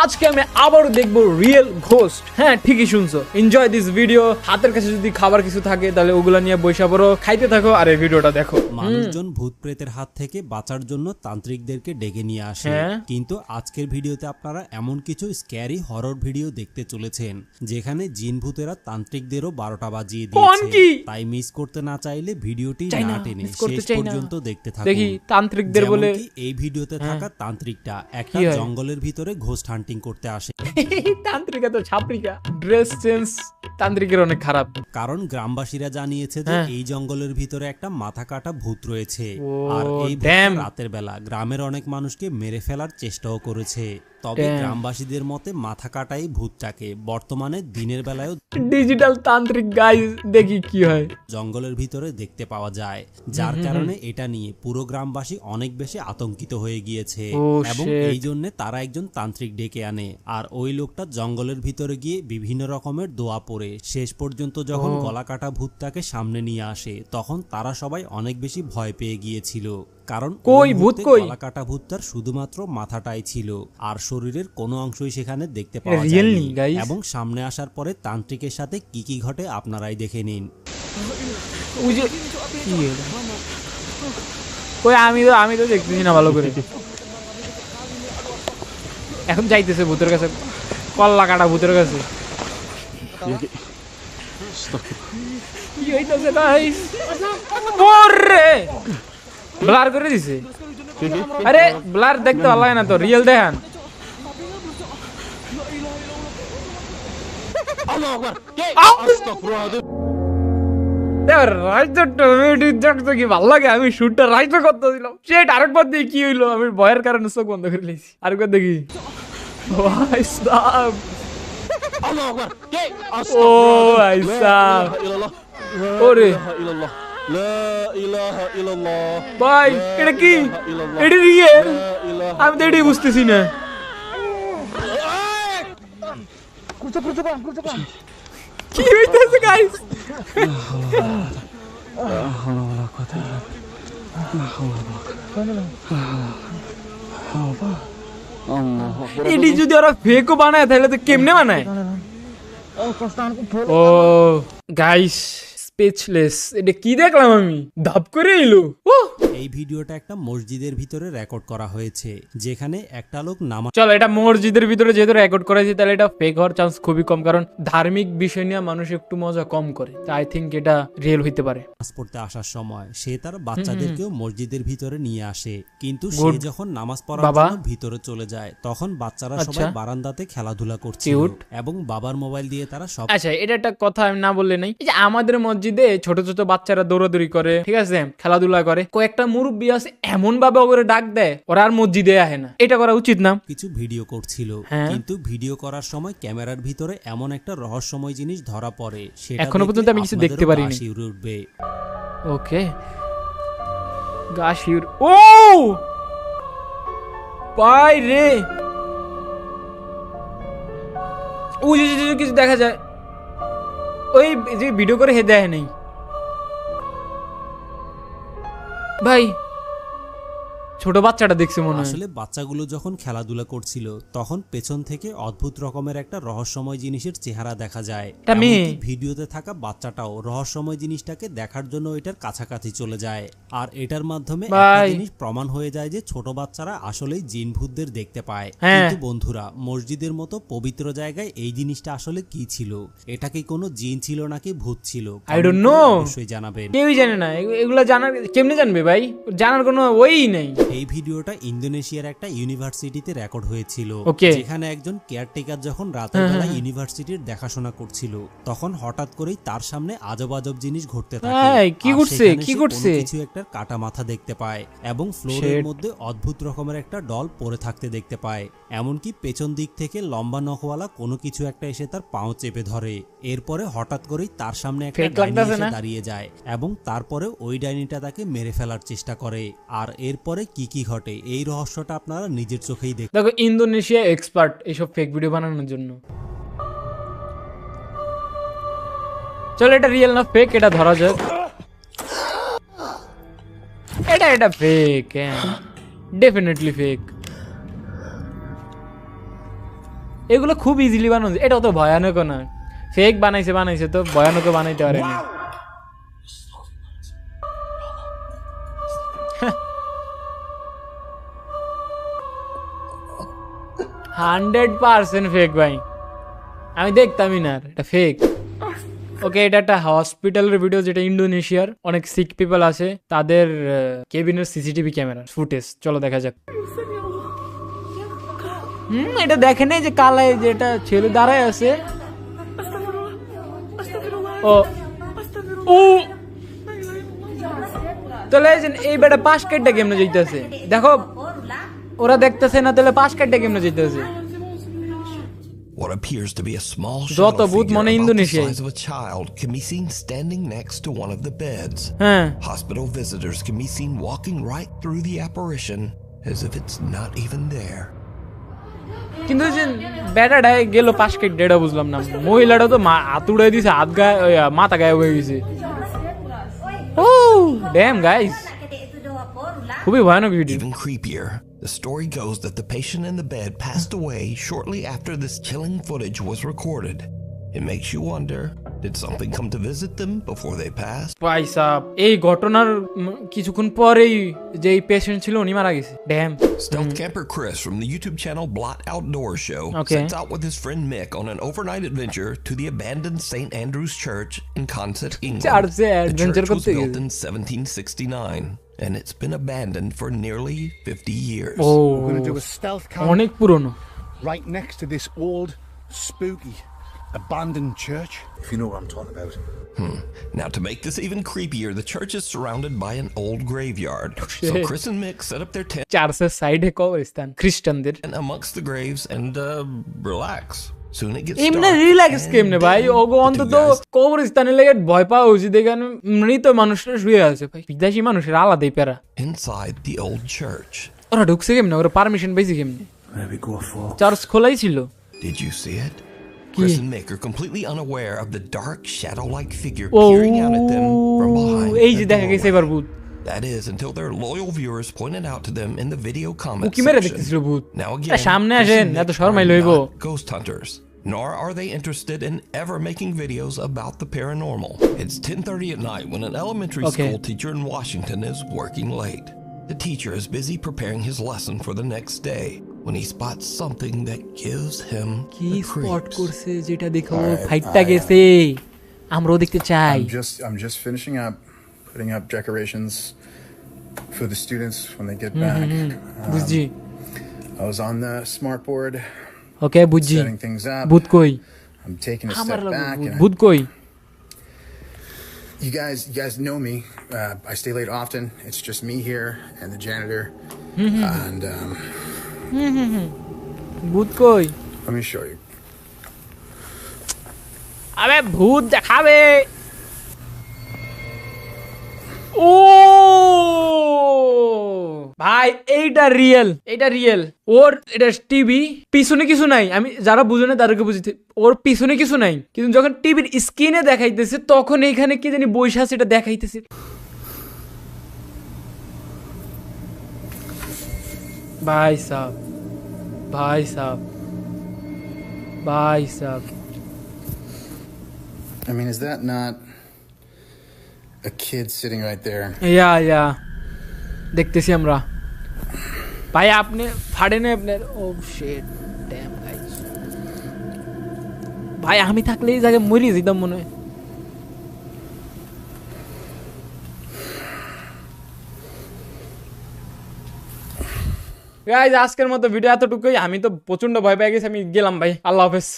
আজকে আমি আবারও দেখবো রিয়েল ঘোস্ট। হ্যাঁ ঠিকই শুনছো, এনজয় দিস ভিডিও। হাতের কাছে যদি খাবার কিছু থাকে তাহলে ওগুলা নিয়ে বসে পড়ো, খাইতে থাকো আর এই ভিডিওটা দেখো। মানুষজন ভূত প্রেতের হাত থেকে বাঁচার জন্য তান্ত্রিকদেরকে ডেকে নিয়ে আসে, কিন্তু আজকের ভিডিওতে আপনারা এমন কিছু স্ক্যারি হরর ভিডিও দেখতে চলেছেন যেখানে জিন ভূতেরা তান্ত্রিকদেরও 12টা বাজিয়ে দিয়েছে। তাই মিস করতে না চাইলে ভিডিওটি না টেনে শেষ পর্যন্ত দেখতে থাকুন। দেখি তান্ত্রিকদের বলে এই ভিডিওতে থাকা তান্ত্রিকটা একটা জঙ্গলের ভিতরে ঘোস্ট হান্টিং করতে আসে। তান্ত্রিকা তো ছাপরিকা, ড্রেস চেঞ্জ তান্ত্রিকের অনেক খারাপ। কারণ গ্রামবাসীরা জানিয়েছে যে এই জঙ্গলের ভিতরে একটা মাথা কাটা ভূত রয়েছে, আর এই রাতের বেলা গ্রামের অনেক মানুষকে মেরে ফেলার চেষ্টাও করেছে। তবে গ্রামবাসীদের মতে মাথা কাটাই ভূতটাকে বর্তমানে দিনের বেলায়ও ডিজিটাল তান্ত্রিক গাইস দেখি কি হয় জঙ্গলের ভিতরে দেখতে পাওয়া যায়, যার কারণে এটা নিয়ে পুরো গ্রামবাসী অনেক বেশি আতঙ্কিত হয়ে গিয়েছে এবং এই জন্য তারা একজন তান্ত্রিক ডেকে আনে। আর ওই লোকটা জঙ্গলের ভিতরে গিয়ে বিভিন্ন রকমের দোয়া পড়ে শেষ পর্যন্ত যখন গলা কাটা ভূতটাকে সামনে নিয়ে আসে তখন তারা সবাই অনেক বেশি ভয় পেয়ে গিয়েছিল। কারণ গলা কাটা ভূতটার শুধুমাত্র মাথাটাই ছিল আর শরীরের কোনো অংশই সেখানে দেখতে পাওয়া যায়নি। এবং সামনে আসার পরে তান্ত্রিকের সাথে কি কি ঘটে আপনারাই দেখে নিন। আমি তো দেখতেছি না ভালো করে। এখন যাইতেছে ভূতের কাছে, কল্লা কাটা ভূতের কাছে। কি হইতাছে গাইস? ওরে ব্লার করে দিছে। আরে ব্লার দেখতে ভালো লাগে না তো, রিয়েল দেখান। দেখতে কি ভালো লাগে? আমি শুটটা রাইট করতে দিলাম, সেট আরেকবার দিয়ে কি হইলো? আমি ভয়ের কারণে চোখ বন্ধ করে নিয়েছি। আরেকবার দেখি। ও ওরে ভাই, এটা কি? এটা রিয়েল? আমি তো এটাই বুঝতেছি না। কি হইতেছে গাইস? এটি যদি ওরা ফেকও বানায় তাহলে তো কেমনে বানায়? ও গাইস স্পিচলেস, এটা কি দেখলাম আমি? ধাপ করে এলো। এই ভিডিওটা একটা মসজিদের ভিতরে রেকর্ড করা হয়েছে যেখানে একটা লোক নামাজ। চলো, এটা মসজিদের ভিতরে যেহেতু রেকর্ড করা হয়েছে তাহলে এটা ফেক হওয়ার চান্স খুবই কম, কারণ ধার্মিক বিষয় নিয়ে মানুষ একটু মজা কম করে। আই থিঙ্ক এটা রিয়েল হইতে পারে। নামাজ পড়তে আসার সময় সে তার বাচ্চাদেরকেও মসজিদের ভিতরে নিয়ে আসে, কিন্তু সে যখন নামাজ পড়ার জন্য ভিতরে চলে যায় তখন বাচ্চারা সবাই বারান্দাতে খেলাধুলা করছিল এবং বাবার মোবাইল দিয়ে তারা সব। আচ্ছা, এটা একটা কথা আমি না বললে নাই। এই যে আমাদের মসজিদে ছোট ছোট বাচ্চারা দৌড়াদৌড়ি করে, ঠিক আছে, খেলাধুলা করে, কয়েকটা মুরব্বী আছে এমন ভাবে ওরে ডাক দেয় ওরা আর মসজিদে আসে না। এটা করা উচিত না। কিছু ভিডিও করছিল, কিন্তু ভিডিও করার সময় ক্যামেরার ভিতরে এমন একটা রহস্যময় জিনিস ধরা পড়ে সেটা এখনো পর্যন্ত আমি কিছু দেখতে পারিনি। উঠবে। ওকে গা শিউর। ও ভাই রে, ওই যে কিছু দেখা যায়, ওই যে ভিডিও করে হে দেয় নেই ভাই। ছোট বাচ্চাটা দেখছে মনে হয়। আসলে বাচ্চাগুলো যখন খেলাধুলা করছিল তখন পেছন থেকে অদ্ভুত রকমের একটা রহস্যময় জিনিসের চেহারা দেখা যায়। ভিডিওতে থাকা বাচ্চাটাও রহস্যময় জিনিসটাকে দেখার জন্য এটার কাছাকাছি চলে যায়, আর এটার মাধ্যমে একটা জিনিস প্রমাণ হয়ে যায় যে ছোট বাচ্চারা আসলেই জিন ভূতদের দেখতে পায়। কিন্তু বন্ধুরা, মসজিদের মতো পবিত্র জায়গায় এই জিনিসটা আসলে কি ছিল? এটা কি কোনো জিন ছিল নাকি ভূত ছিল? আই ডোন্ট নো, অবশ্যই জানাবেন। কেউই জানে না। এগুলা জানার কেমনে জানবে ভাই? জানার কোনো ওয়েই নেই। এই ভিডিওটা ইন্দোনেশিয়ার একটা ইউনিভার্সিটিতে রেকর্ড হয়েছিল, যেখানে একজন কেয়ারটেকার যখন রাতের বেলা ইউনিভার্সিটির দেখাশোনা করছিল তখন হঠাৎ করেই তার সামনে আজব আজব জিনিস ঘটতে থাকে। কি করছে? কিছু একটা কাটা মাথা দেখতে পায় এবং ফ্লোরের মধ্যে অদ্ভুত রকমের একটা ডল পড়ে থাকতে দেখতে পায়। এমনকি পেছন দিক থেকে লম্বা নখওয়ালা কোনো কিছু একটা এসে তার পাও চেপে ধরে। এরপরে হঠাৎ করেই তার সামনে একটা ডাইনি এসে দাঁড়িয়ে যায় এবং তারপরে ওই ডাইনিটা তাকে মেরে ফেলার চেষ্টা করে। আর এরপরে কি কি ঘটে এই রহস্যটা আপনারা নিজের চোখেই দেখুন। দেখো, ইন্দোনেশিয়া এক্সপার্ট এইসব ফেক ভিডিও বানানোর জন্য। চলো, এটা রিয়েল না ফেক এটা ধরা যাক। এটা ফেক, হ্যাঁ ডেফিনেটলি ফেক। এগুলো খুব ইজিলি বানানো যায়, এটা তো ভয়ানক না, ফেক বানাইছে তো ভয়ানক বানাইতে পারে না। 100% ফেক ভাই, আমি দেখতামই না এটা ফেক। ওকে, এটা একটা হসপিটালের ভিডিও, যেটা ইন্দোনেশিয়ার অনেক সিক পিপল আছে তাদের কেবিনের সিসিটিভি ক্যামেরা ফুটেজ। চলো দেখা যাক। এটা দেখে নেই যে কালায় যেটা ছেলে দাঁড়ায় আছে। ও ও তাহলে এই বেটা পাশ কাটটা কেমনে যাইতেছে, দেখো ওরা দেখতেছে না, তাহলে পাশ কাটটা কেমনে যাইতেছে। What appears to be a small যত shadow ভূত figure মনে about the ইন্দোনেশিয়ায়। size of a child can be seen standing next to one of the beds. হ্যাঁ, Hospital visitors can be seen walking right through the apparition as if it's not even there. কিন্তু যে বেটাটা গেল পাশ কেটে, এটা বুঝলাম না। মহিলাটা তো হাত উড়াই দিছে, হাত গায়ে মাথা গায়ে হয়ে গেছে। ও ড্যাম গাইস, খুবই ভয়ানক video. Even creepier, the story goes that the patient in the bed passed away shortly after this chilling footage was recorded. It makes you wonder, did something come to visit them before they passed? ভাই সাহেব, এই ঘটনার কিছুক্ষণ পরেই যে এই patient ছিল উনি মারা গেছে। Dam. Stealth camper Chris from the YouTube channel Blot Outdoor Show Okay. sets out with his friend Mick on an overnight adventure to the abandoned St. Andrew's Church in Consett, England. Church-এ The adventure church was করতে built গেছে। in 1769 and it's been abandoned for nearly 50 years. ও We're going to do a stealth camp অনেক পুরনো। right next to this old, spooky, abandoned church. If you know what I'm talking about. Now, to make this even creepier, the church is surrounded by an old graveyard. So shit. Chris and Mick set up their tent চার্চের সাইডে কবরস্থান খ্রিস্টানদের। amongst the graves and relax. Soon it gets এমনি dark, relax and কেমনে ভাই? then ওগো the two অন্তত guys কবরস্থানে লেগে ভয় পাওয়া উচিত, এখানে মৃত মানুষরা শুয়ে আছে ভাই। বিদেশি মানুষের আলাদাই প্যারা। inside the old church. ওরা ঢুকছে কেমনে? ওরা পারমিশন পাইছে কেমনে? There we go, folks. Church খোলাই ছিল। Did you see it? Chris and Mick are completely unaware of the dark, shadow-like figure O peering out at them from behind. এই যে the দেখা গেছে doorway. এবার ভূত। That is until their loyal viewers pointed out to them in the video O comment কি মেরে section. দেখতেছিল ভূত? Now এ, again, সামনে Chris আসেন, and এত Mick শরমাই are লইব। not ghost hunters, nor are they interested in ever making videos about the paranormal. It's 10:30 at night when an elementary Okay. school teacher in Washington is working late. The teacher is busy preparing his lesson for the next day when he spots something that gives him কি the spot creeps. করছে যেটা দেখো ফাইটটা গেছে, আমরাও দেখতে চাই। I'm just finishing up putting up decorations for the students when they get back. বুঝছি, I was on the smart board ওকে বুঝছি। setting things up. ভূত কই? I'm taking a আমার step back and ভূত কই? you guys know me. I stay late often. It's just me here and the janitor. And ভূত কই? let me show you. আবে ভূত দেখাবে। ও ভাই, এইটা রিয়েল, এটা রিয়েল। ওর এটা টিভি, পিছনে কিছু নাই। আমি যারা বুঝে না তাদেরকে বুঝতে, ওর পিছনে কিছু নাই, কিন্তু যখন টিভির স্ক্রিনে দেখাইতেছে তখন এইখানে কি জানি বৈশা সেটা দেখাইতেছে। ভাই সাহ, ভাই সাহ, ভাই সাহ। I mean, is that not a kid sitting right there? ইয়া দেখতেছি আমরা। ভাই আপনি ফাড়েন আপনার। ও শিট, ড্যাম গাইস। ভাই আমি থাকলে এই জায়গায় মরে যেতাম মনে হয়। গাইস আজকের মতো ভিডিও এতটুকুই। আমি তো প্রচন্ড ভয় পেয়ে গেছি, আমি গেলাম ভাই, আল্লাহ হাফেজ।